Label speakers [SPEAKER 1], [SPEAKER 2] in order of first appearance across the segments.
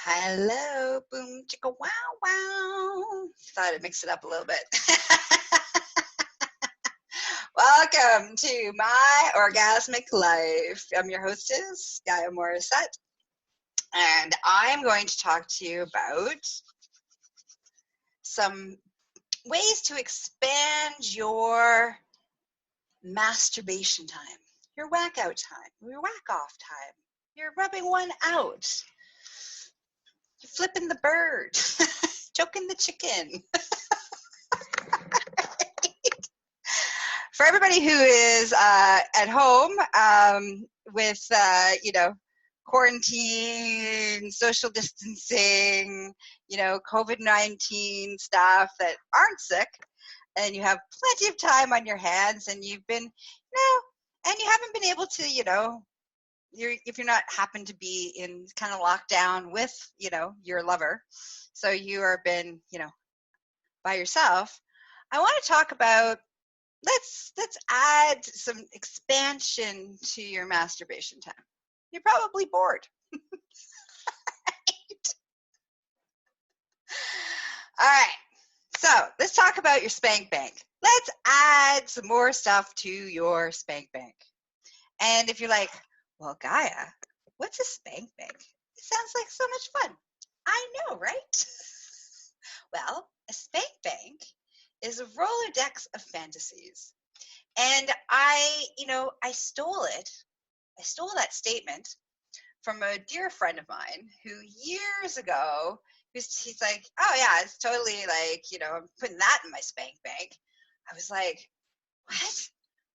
[SPEAKER 1] Hello, boom, chicka, wow, wow. Thought I'd mix it up a little bit. Welcome to my Orgasmic Life. I'm your hostess, Gaia Morrissette, and I'm going to talk to you about some ways to expand your masturbation time, your whack out time, your whack off time. You're rubbing one out. You're flipping the bird, choking the chicken. For everybody who is at home with, quarantine, social distancing, COVID-19 stuff that aren't sick, and you have plenty of time on your hands, and you've been, and you haven't been able to, if you're not happen to be in kind of lockdown with, your lover, so you are been, by yourself, I want to talk about, let's add some expansion to your masturbation time. You're probably bored. Right? All right, so let's talk about your spank bank. Let's add some more stuff to your spank bank. And if you're like, well, Gaia, what's a spank bank? It sounds like so much fun. I know, right? Well, a spank bank is a Rolodex of fantasies. And I stole it. I stole that statement from a dear friend of mine who years ago, he's like, oh yeah, it's totally like, I'm putting that in my spank bank. I was like, what?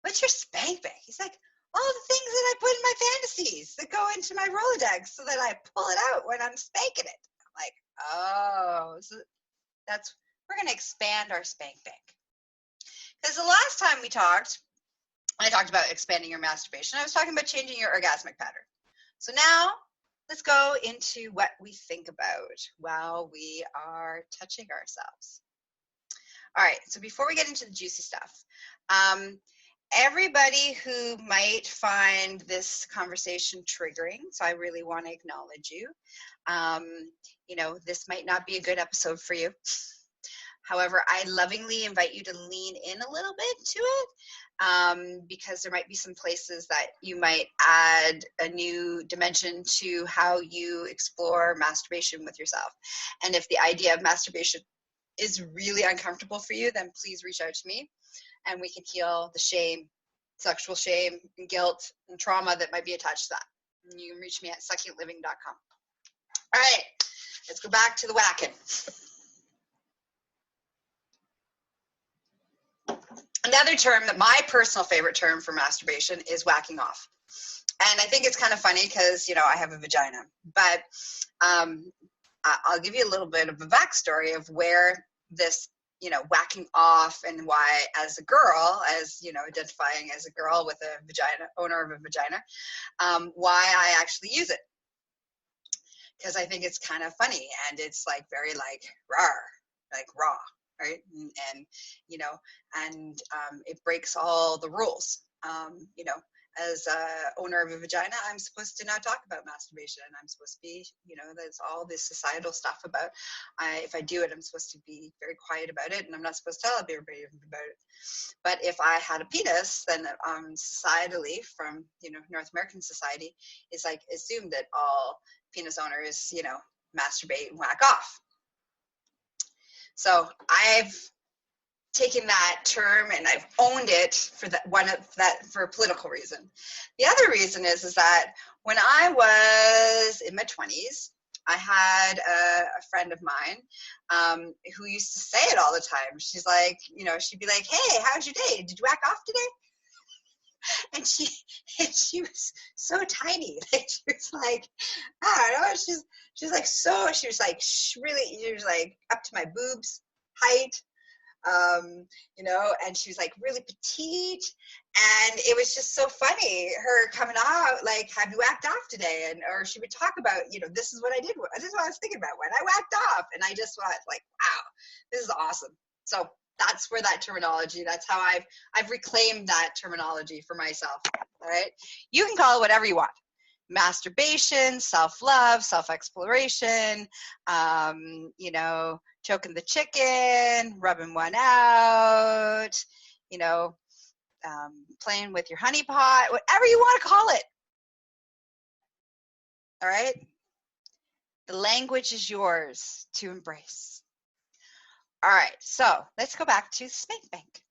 [SPEAKER 1] What's your spank bank? He's like, all the things that I put in my fantasies that go into my Rolodex so that I pull it out when I'm spanking it. I'm like, oh, so we're going to expand our spank bank. Because the last time we talked, I talked about expanding your masturbation. I was talking about changing your orgasmic pattern. So now let's go into what we think about while we are touching ourselves. All right, so before we get into the juicy stuff, everybody who might find this conversation triggering, so I really want to acknowledge you. This might not be a good episode for you. However, I lovingly invite you to lean in a little bit to it, because there might be some places that you might add a new dimension to how you explore masturbation with yourself. And if the idea of masturbation is really uncomfortable for you, then please reach out to me and we can heal the shame, sexual shame, and guilt and trauma that might be attached to that. And you can reach me at succulentliving.com. All right, let's go back to the whacking. Another term that my personal favorite term for masturbation is whacking off. And I think it's kind of funny because, I have a vagina. But I'll give you a little bit of a backstory of where this, whacking off and why as a girl, identifying as a girl with a vagina, owner of a vagina, why I actually use it. Because I think it's kind of funny and it's like very like raw. Right. And it breaks all the rules. As a owner of a vagina, I'm supposed to not talk about masturbation. I'm supposed to be, there's all this societal stuff about, if I do it, I'm supposed to be very quiet about it. And I'm not supposed to tell everybody about it. But if I had a penis, then societally from, North American society, it's like assumed that all penis owners, masturbate and whack off. So I've taken that term and I've owned it for for a political reason. The other reason is that when I was in my 20s, I had a friend of mine who used to say it all the time. She's like, she'd be like, hey, how's your day? Did you whack off today? And she was so tiny. Like, she was like, I don't know. She was like up to my boobs height, and she was like really petite. And it was just so funny, her coming out, like, have you whacked off today? Or she would talk about, this is what I did. This is what I was thinking about when I whacked off. And I just was like, wow, this is awesome. So that's where that terminology, that's how I've reclaimed that terminology for myself. All right. You can call it whatever you want. masturbation, self-love, self-exploration, you know, choking the chicken, rubbing one out, you know, playing with your honey pot, whatever you want to call it. All right? The language is yours to embrace. All right, so let's go back to Spank Bank.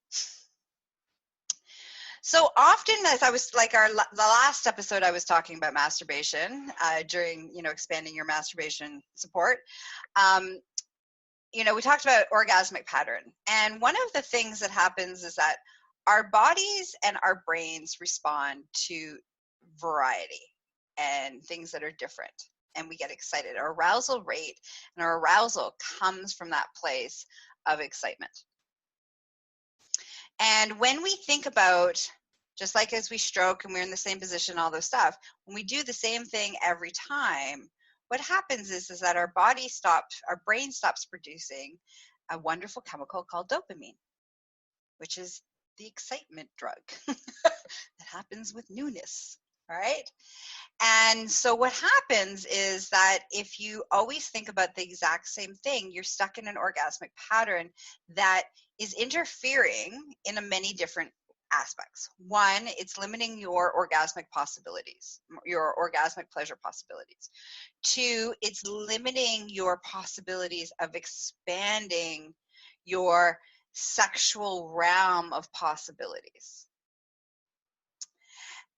[SPEAKER 1] So often, as I was like the last episode, I was talking about masturbation during, you know, expanding your masturbation support. You know, we talked about orgasmic pattern, and one of the things that happens is that our bodies and our brains respond to variety and things that are different, and we get excited. Our arousal rate and our arousal comes from that place of excitement. And when we think about, just like as we stroke and we're in the same position, all those stuff, when we do the same thing every time, what happens is that our body stops, our brain stops producing a wonderful chemical called dopamine, which is the excitement drug that happens with newness, right? And so what happens is that if you always think about the exact same thing, you're stuck in an orgasmic pattern that is interfering in many different aspects. One, it's limiting your orgasmic possibilities, your orgasmic pleasure possibilities. Two, it's limiting your possibilities of expanding your sexual realm of possibilities.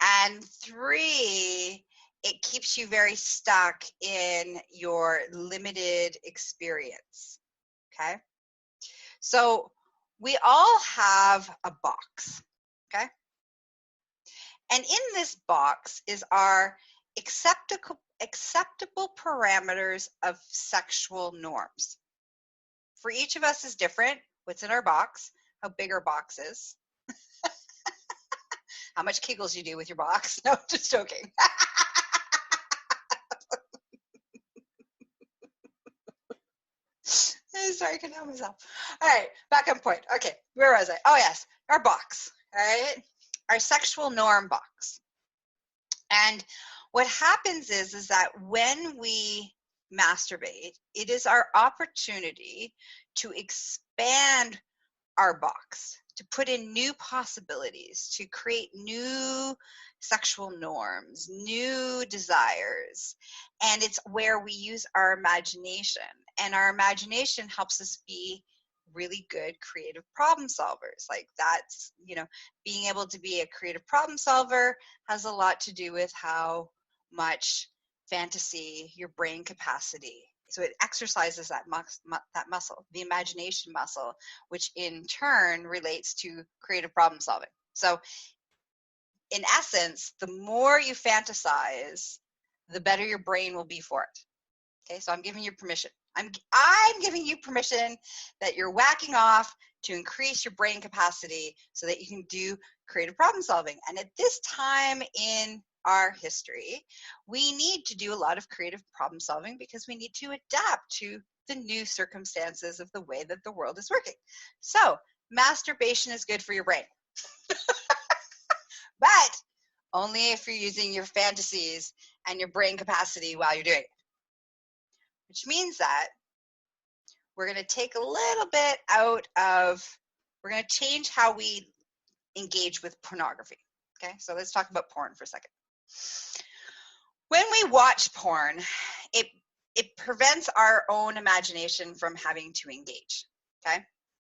[SPEAKER 1] And three, it keeps you very stuck in your limited experience, okay? So we all have a box, okay? And in this box is our acceptable parameters of sexual norms. For each of us is different. What's in our box, how big our box is, how much Kegels you do with your box. No, just joking. Sorry, I couldn't help myself. All right, back on point. Okay, where was I? Oh, yes, our box, all right? Our sexual norm box. And what happens is that when we masturbate, it is our opportunity to expand our box, to put in new possibilities, to create new sexual norms, new desires. And it's where we use our imagination. And our imagination helps us be really good creative problem solvers. Like that's, you know, being able to be a creative problem solver has a lot to do with how much fantasy, your brain capacity. So it exercises that muscle, the imagination muscle, which in turn relates to creative problem solving. So in essence, the more you fantasize, the better your brain will be for it. Okay, so I'm giving you permission. I'm giving you permission that you're whacking off to increase your brain capacity so that you can do creative problem solving. And at this time in our history, we need to do a lot of creative problem solving because we need to adapt to the new circumstances of the way that the world is working. So masturbation is good for your brain, but only if you're using your fantasies and your brain capacity while you're doing it. Which means that we're going to take a little bit out of, we're going to change how we engage with pornography. Okay, so let's talk about porn for a second. When we watch porn, it prevents our own imagination from having to engage. Okay,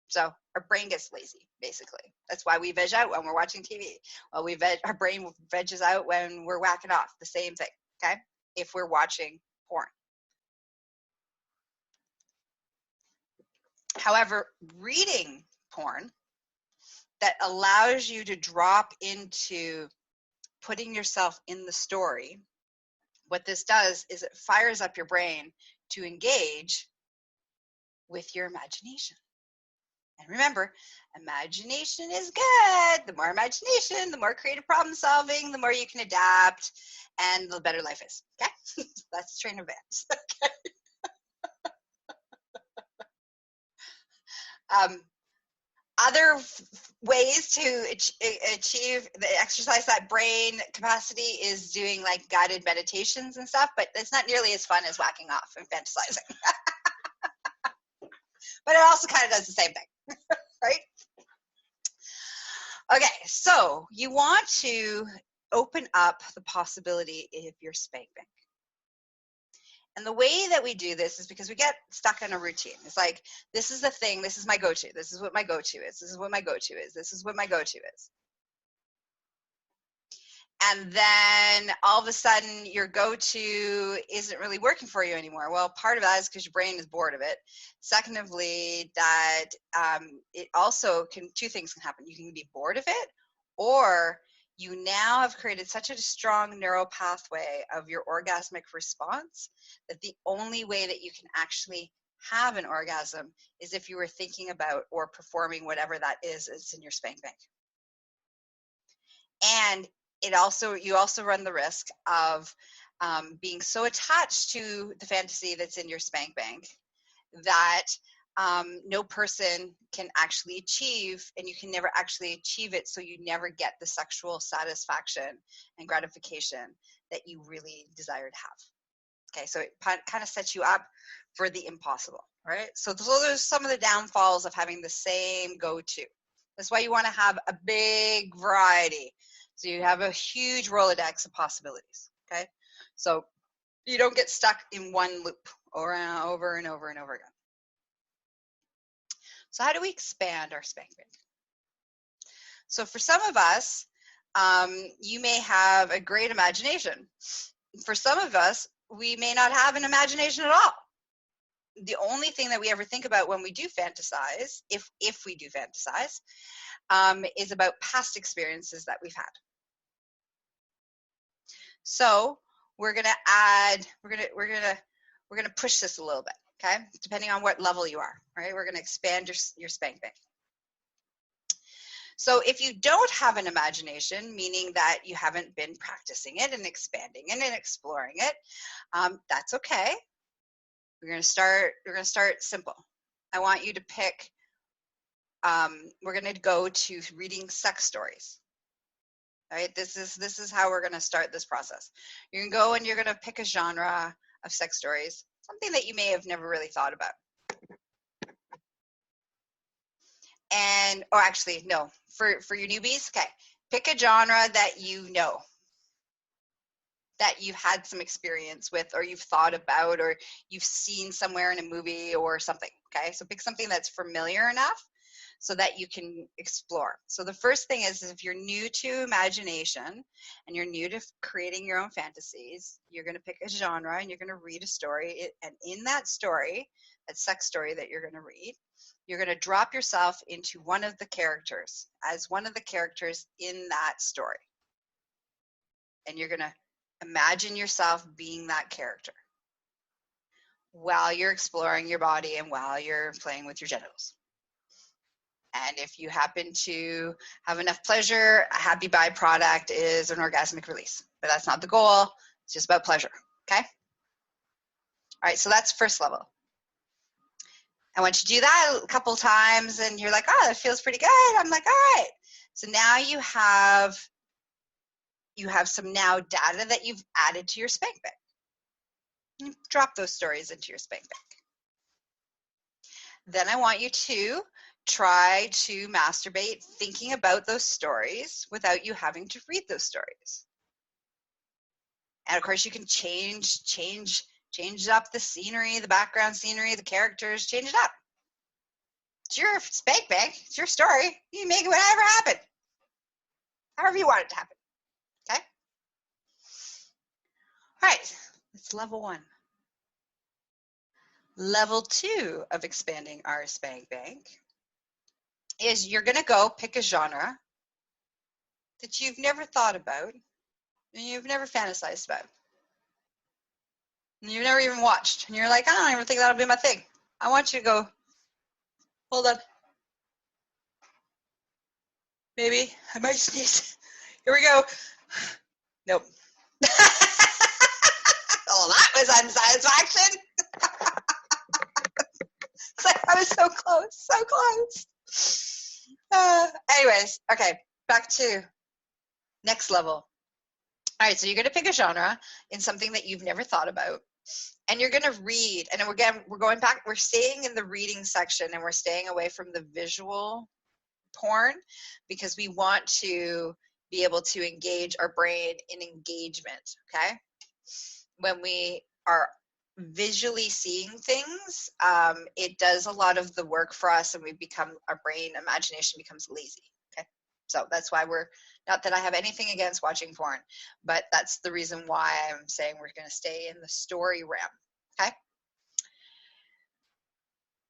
[SPEAKER 1] so our brain gets lazy, basically. That's why we veg out when we're watching TV. Well, our brain veges out when we're whacking off. The same thing. Okay, if we're watching porn. However, reading porn that allows you to drop into putting yourself in the story, what this does is it fires up your brain to engage with your imagination. And remember, imagination is good. The more imagination, the more creative problem solving, the more you can adapt, and the better life is. Okay? That's train advance. Okay. Other ways to achieve the exercise that brain capacity is doing like guided meditations and stuff, but it's not nearly as fun as whacking off and fantasizing. But it also kind of does the same thing, right? Okay, so you want to open up the possibility of your spank bank. And the way that we do this is because we get stuck in a routine. It's like, this is the thing, this is my go-to, this is what my go-to is, this is what my go-to is, this is what my go-to is. And then all of a sudden your go-to isn't really working for you anymore. Well, part of that is because your brain is bored of it. Secondly, that it also can, two things can happen. You can be bored of it, or you now have created such a strong neural pathway of your orgasmic response that the only way that you can actually have an orgasm is if you were thinking about or performing whatever that is in your spank bank. And you also run the risk of being so attached to the fantasy that's in your spank bank that no person can actually achieve, and you can never actually achieve it, so you never get the sexual satisfaction and gratification that you really desire to have. Okay, so it kind of sets you up for the impossible, right? So those are some of the downfalls of having the same go-to. That's why you want to have a big variety. So you have a huge Rolodex of possibilities, okay? So you don't get stuck in one loop over and over and over again. So how do we expand our spank bank? So for some of us, you may have a great imagination. For some of us, we may not have an imagination at all. The only thing that we ever think about when we do fantasize, if we do fantasize, is about past experiences that we've had. So we're gonna push this a little bit, okay? Depending on what level you are, right? We're gonna expand your spank bank. So if you don't have an imagination, meaning that you haven't been practicing it and expanding it and exploring it, that's okay. We're gonna start simple. I want you to pick. We're gonna go to reading sex stories. Right, this is how we're going to start this process. You're going to go and you're going to pick a genre of sex stories, something that you may have never really thought about. And, or actually, no, for your newbies, okay, pick a genre that you know, that you've had some experience with, or you've thought about, or you've seen somewhere in a movie or something, okay? So pick something that's familiar enough so that you can explore. So the first thing is if you're new to imagination and you're new to creating your own fantasies, you're going to pick a genre and you're going to read a story. And in that story, that sex story that you're going to read, you're going to drop yourself into one of the characters as one of the characters in that story. And you're going to imagine yourself being that character while you're exploring your body and while you're playing with your genitals. And if you happen to have enough pleasure, a happy byproduct is an orgasmic release. But that's not the goal. It's just about pleasure, okay? All right, so that's first level. And once you do that a couple times and you're like, oh, that feels pretty good, I'm like, all right. So now you have some now data that you've added to your spank bank. You drop those stories into your spank bank. Then I want you to try to masturbate thinking about those stories without you having to read those stories. And of course you can change up the scenery, the background scenery, the characters, change it up. It's your spank bank, it's your story. You can make it whatever happen. However you want it to happen. Okay? All right, that's level 1. Level 2 of expanding our spank bank is you're going to go pick a genre that you've never thought about and you've never fantasized about. And you've never even watched. And you're like, I don't even think that'll be my thing. I want you to go, hold on. Maybe I might sneeze. Here we go. Nope. Oh, that was unsatisfaction. It's like I was so close, so close. Anyways, okay, back to next level. All right, so you're going to pick a genre in something that you've never thought about, and you're going to read. And again, we're going back, we're staying in the reading section, and we're staying away from the visual porn because we want to be able to engage our brain in engagement, okay? When we are visually seeing things, it does a lot of the work for us, and our brain imagination becomes lazy, okay? So that's why not that I have anything against watching porn, but that's the reason why I'm saying we're going to stay in the story realm, okay?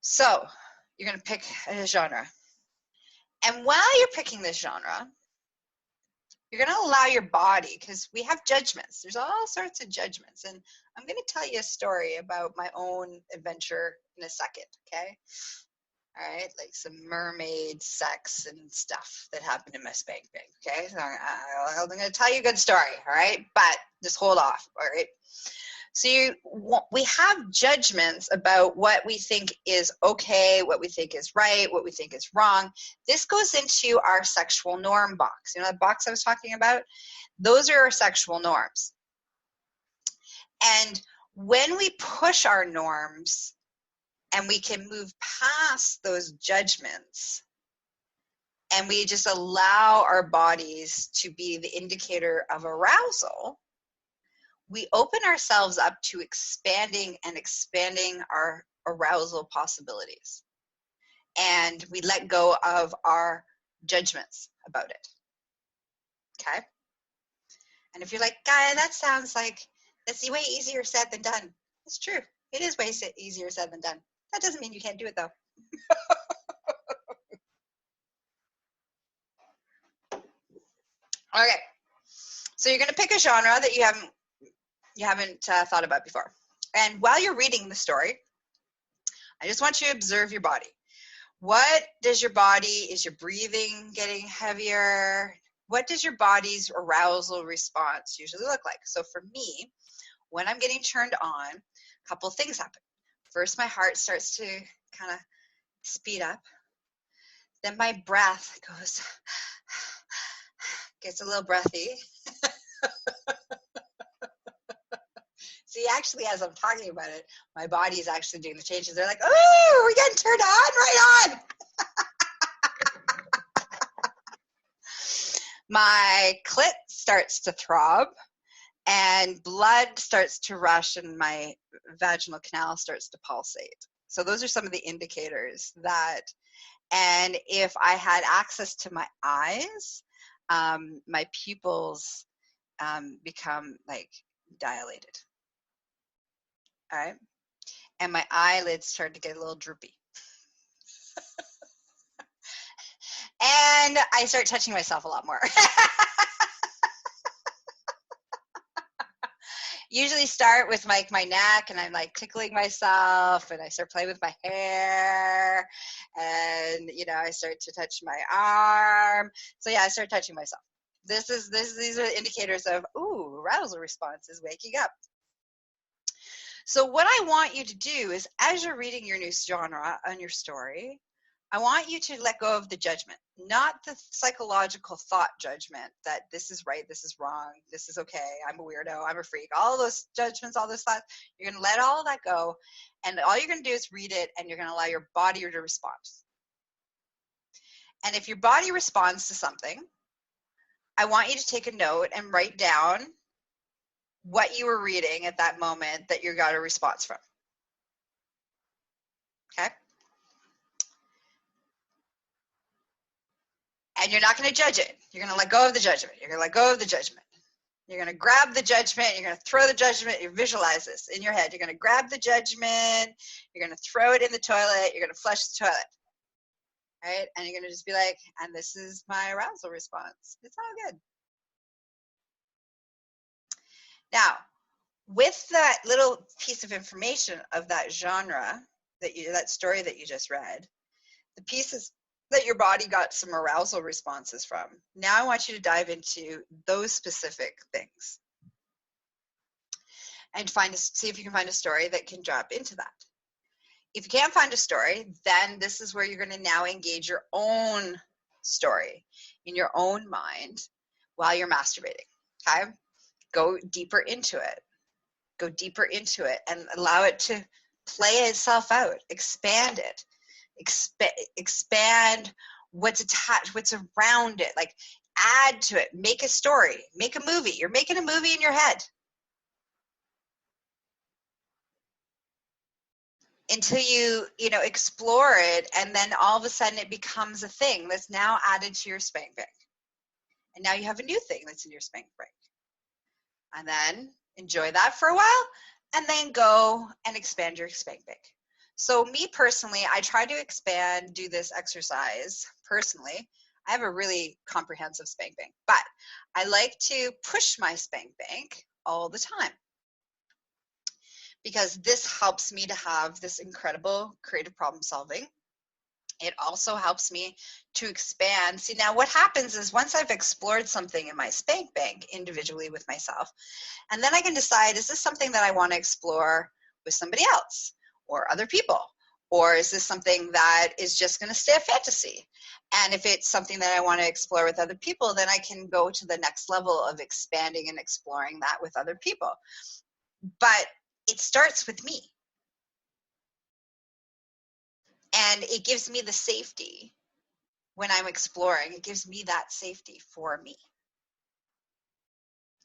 [SPEAKER 1] So you're going to pick a genre. And while you're picking this genre, you're going to allow your body, because we have judgments. There's all sorts of judgments. And I'm going to tell you a story about my own adventure in a second, okay? All right, like some mermaid sex and stuff that happened in my spank bank, okay? So I'm going to tell you a good story, all right? But just hold off, all right? So we have judgments about what we think is okay, what we think is right, what we think is wrong. This goes into our sexual norm box. You know that box I was talking about? Those are our sexual norms. And when we push our norms and we can move past those judgments and we just allow our bodies to be the indicator of arousal, we open ourselves up to expanding our arousal possibilities. And we let go of our judgments about it. Okay? And if you're like, Gaia, that sounds like that's way easier said than done. It's true. It is way easier said than done. That doesn't mean you can't do it, though. Okay. So you're going to pick a genre that you haven't thought about before. And while you're reading the story, I just want you to observe your body. What does your body, is your breathing getting heavier? What does your body's arousal response usually look like? So for me, when I'm getting turned on, a couple things happen. First, my heart starts to kind of speed up. Then my breath gets a little breathy. See, actually, as I'm talking about it, my body is actually doing the changes. They're like, oh, we're getting turned on, right on. My clit starts to throb, and blood starts to rush, and my vaginal canal starts to pulsate. So those are some of the indicators that, and if I had access to my eyes, my pupils become like dilated. All right. And my eyelids start to get a little droopy. And I start touching myself a lot more. Usually start with like my neck, and I'm like tickling myself, and I start playing with my hair, and I start to touch my arm. So yeah, I start touching myself. These are indicators of arousal response is waking up. So what I want you to do is, as you're reading your new genre on your story, I want you to let go of the judgment, not the psychological thought judgment that this is right, this is wrong, this is okay, I'm a weirdo, I'm a freak, all those judgments, all those thoughts. You're going to let all of that go, and all you're going to do is read it, and you're going to allow your body to respond. And if your body responds to something, I want you to take a note and write down what you were reading at that moment that you got a response from. Okay? And you're not going to judge it. You're going to let go of the judgment. You're going to let go of the judgment. You're going to grab the judgment. You're going to throw the judgment. You visualize this in your head. You're going to grab the judgment. You're going to throw it in the toilet. You're going to flush the toilet. Right? And you're going to just be like, and this is my arousal response. It's all good. Now, with that little piece of information of that genre, that story that you just read, the pieces that your body got some arousal responses from. Now I want you to dive into those specific things and see if you can find a story that can drop into that. If you can't find a story, then this is where you're going to now engage your own story in your own mind while you're masturbating. Okay? Go deeper into it. Go deeper into it and allow it to play itself out. Expand it. Expand what's attached, what's around it. Like, add to it. Make a story. Make a movie. You're making a movie in your head. Until you explore it, and then all of a sudden it becomes a thing that's now added to your spank bank. And now you have a new thing that's in your spank bank. And then enjoy that for a while, and then go and expand your spank bank. So me personally, I try to do this exercise personally. I have a really comprehensive spank bank, but I like to push my spank bank all the time, because this helps me to have this incredible creative problem solving. It also helps me to expand. See, now what happens is, once I've explored something in my spank bank individually with myself, and then I can decide, is this something that I want to explore with somebody else or other people? Or is this something that is just going to stay a fantasy? And if it's something that I want to explore with other people, then I can go to the next level of expanding and exploring that with other people. But it starts with me. And it gives me the safety when I'm exploring. It gives me that safety for me.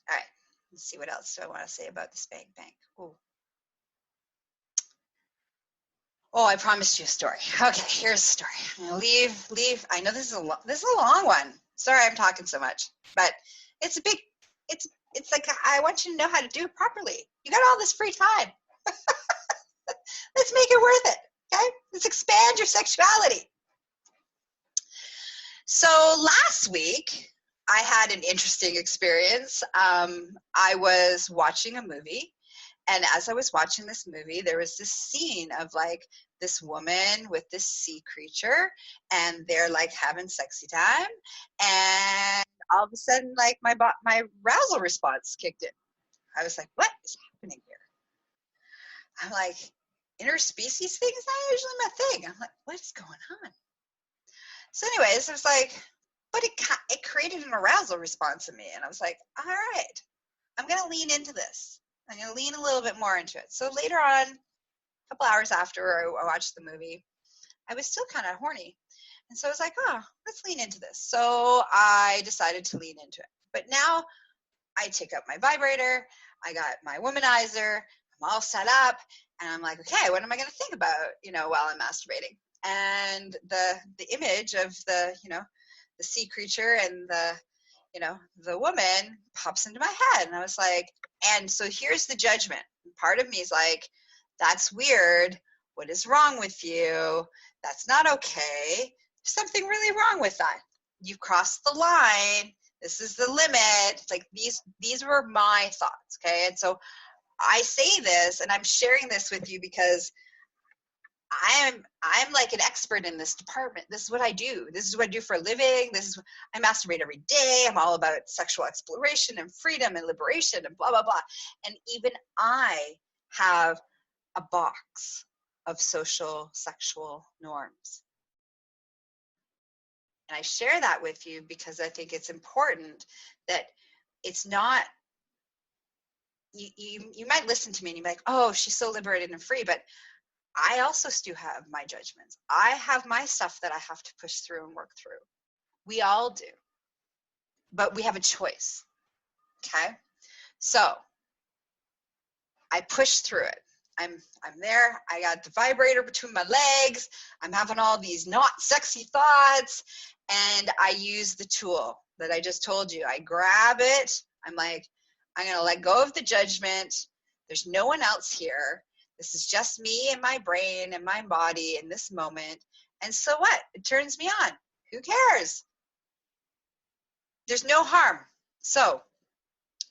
[SPEAKER 1] All right, let's see, what else do I want to say about the spank bank? Ooh. Oh, I promised you a story. Okay, here's a story. I'm gonna leave. I know this is a long one. Sorry, I'm talking so much, but it's like, I want you to know how to do it properly. You got all this free time. Let's make it worth it. Okay, let's expand your sexuality. So last week, I had an interesting experience. I was watching a movie, and as I was watching this movie, there was this scene of like this woman with this sea creature, and they're like having sexy time, and all of a sudden, like my arousal response kicked in. I was like, what is happening here? I'm like, interspecies thing is not usually my thing. I'm like, what is going on? So anyways, I was like, but it created an arousal response in me. And I was like, all right, I'm going to lean into this. I'm going to lean a little bit more into it. So later on, a couple hours after I watched the movie, I was still kind of horny. And so I was like, oh, let's lean into this. So I decided to lean into it. But now I take up my vibrator. I got my womanizer. I'm all set up. And I'm like, okay, what am I going to think about, while I'm masturbating? And the image of the sea creature and the woman pops into my head. And I was like, and so here's the judgment. Part of me is like, that's weird. What is wrong with you? That's not okay. There's something really wrong with that. You've crossed the line. This is the limit. It's like these were my thoughts, okay? And so I say this, and I'm sharing this with you because I'm like an expert in this department. This is what I do. This is what I do for a living. I masturbate every day. I'm all about sexual exploration and freedom and liberation and blah, blah, blah. And even I have a box of social sexual norms. And I share that with you because I think it's important that it's not, you might listen to me and you're like, oh, she's so liberated and free, but I also still have my judgments. I have my stuff that I have to push through and work through. We all do. But we have a choice. Okay? So I push through it. I'm there. I got the vibrator between my legs. I'm having all these not sexy thoughts. And I use the tool that I just told you. I grab it. I'm like, I'm going to let go of the judgment. There's no one else here. This is just me and my brain and my body in this moment. And so what? It turns me on. Who cares? There's no harm. So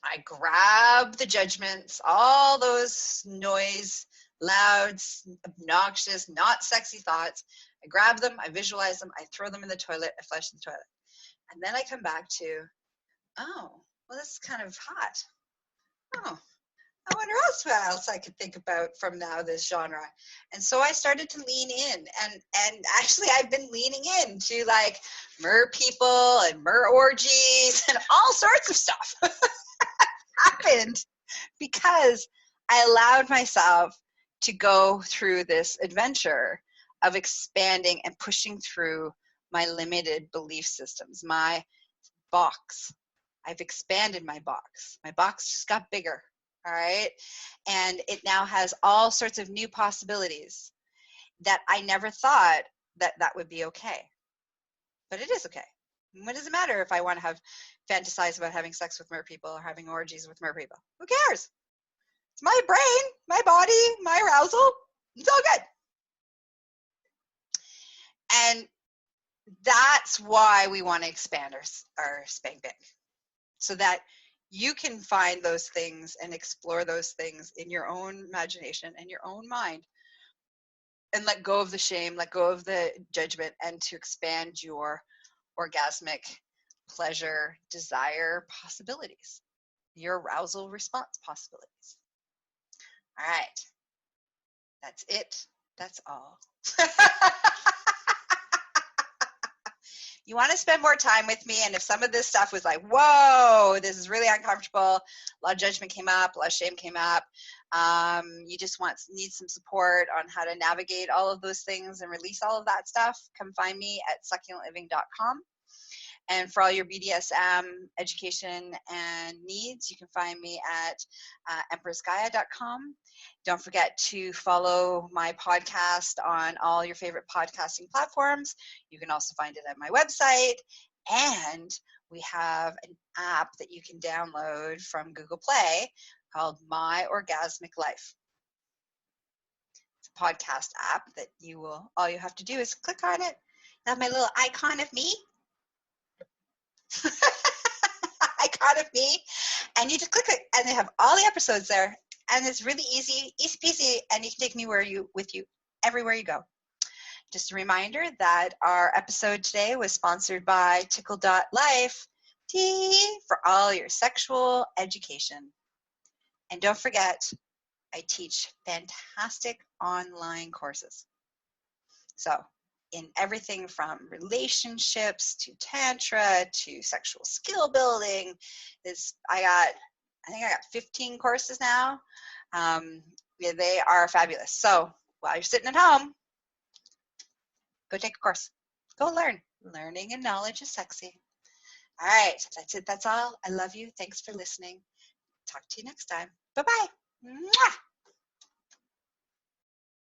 [SPEAKER 1] I grab the judgments, all those noise, loud, obnoxious, not sexy thoughts. I grab them, I visualize them, I throw them in the toilet, I flush the toilet. And then I come back to, oh, well, this is kind of hot. Oh, I wonder what else I could think about from now this genre. And so I started to lean in, and actually I've been leaning into like Merpeople and mer orgies and all sorts of stuff happened because I allowed myself to go through this adventure of expanding and pushing through my limited belief systems, my box. I've expanded my box. My box just got bigger. All right. And it now has all sorts of new possibilities that I never thought that would be okay. But it is okay. What does it matter if I want to have fantasize about having sex with merpeople or having orgies with merpeople? Who cares? It's my brain, my body, my arousal. It's all good. And that's why we want to expand our spank bank, so that you can find those things and explore those things in your own imagination and your own mind, and let go of the shame, let go of the judgment, and to expand your orgasmic pleasure, desire possibilities, your arousal response possibilities. All right. That's it. That's all. You want to spend more time with me, and if some of this stuff was like, whoa, this is really uncomfortable, a lot of judgment came up, a lot of shame came up, you just need some support on how to navigate all of those things and release all of that stuff, come find me at succulentliving.com. And for all your BDSM education and needs, you can find me at empressgaia.com. Don't forget to follow my podcast on all your favorite podcasting platforms. You can also find it at my website. And we have an app that you can download from Google Play called Myorgasmic Life. It's a podcast app that all you have to do is click on it. I have my little icon of me. Icon of me, and you just click it, and they have all the episodes there, and it's really easy peasy, and you can take me with you everywhere you go. Just a reminder that our episode today was sponsored by ticklelife for all your sexual education. And don't forget, I teach fantastic online courses. So in everything from relationships to tantra to sexual skill building, I think I got 15 courses now. They are fabulous. So while you're sitting at home, go take a course. Go learn. Learning and knowledge is sexy. All right, that's it. That's all. I love you. Thanks for listening. Talk to you next time. Bye-bye. Mwah!